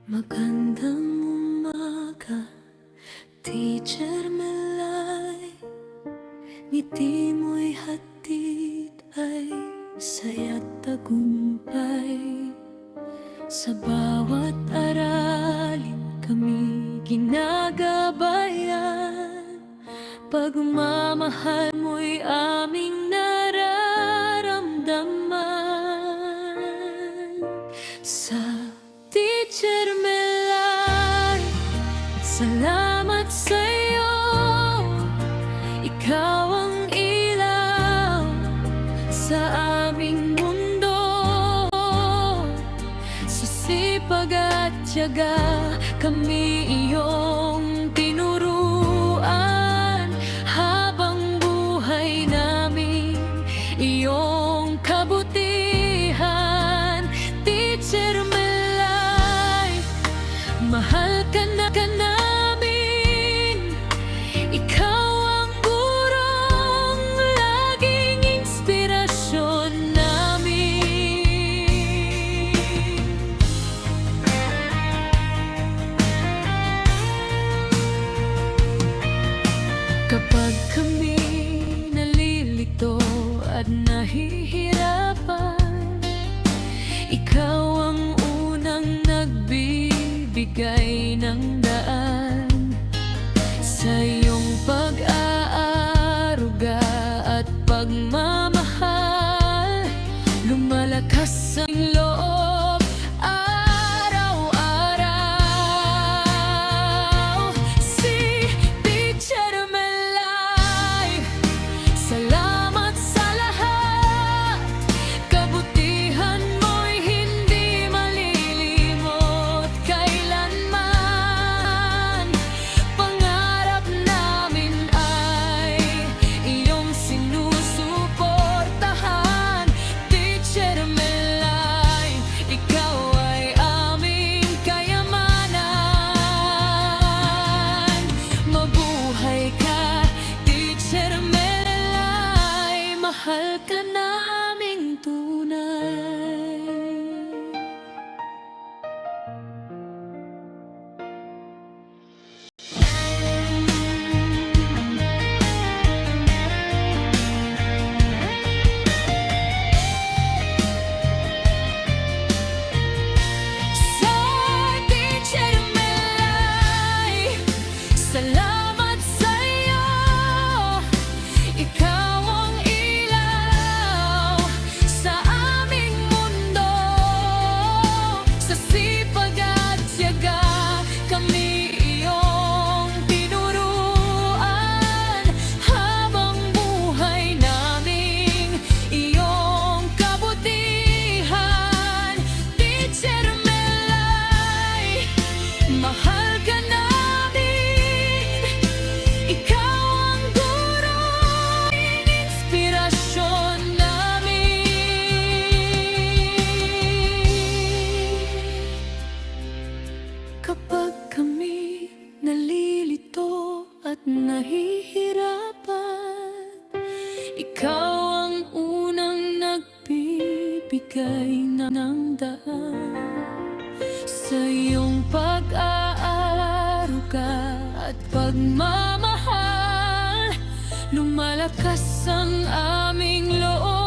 Magandang umaga, Teacher Melay. Ngiti mo'y hatid ay saya't tagumpay. Sa bawat aralin kami ginagabayan. Pagmamahal mo'y aming nararamdaman. Sa Teacher Melay, salamat sa'yo. Ikaw ang ilaw sa aming mundo. Sa sipag at tiyaga, kami iyong tinuruan. Habang buhay namin, iyong kabutihan. Teacher Melay, mahal ka namin. Ikaw ang gurong laging inspirasyon namin. Kapag kami nalilito at nahihirapan, ikaw ang unang nagbibigay ng daan. Sa iyong pag-aaruga at pagmamahal, lumalakas ang loob araw-araw. Si Teacher Melay, salamat sa lahat. Kabutihan mo'y hindi malilimot kailanman. Pangarap namin ay iyong sinusuportahan. Teacher Melay, ikaw ay aming kayamanan. Mabuhay ka, Teacher Melay, mahal ka naming tunay. Sa Teacher Melay, salamat sa'yo. Ikaw ang ilaw sa aming mundo. Sa sipag at tiyaga, kami iyong tinuruan. Habang buhay naming iyong kabutihan. Teacher Melay, mahal ka namin. Ikaw ang guro, inspirasyon namin. Kapag kami nalilito at nahihirapan, ikaw ang unang nagbibigay ng daan. Sa iyong pag-aaruga at pagmamahal, lumalakas ang aming loob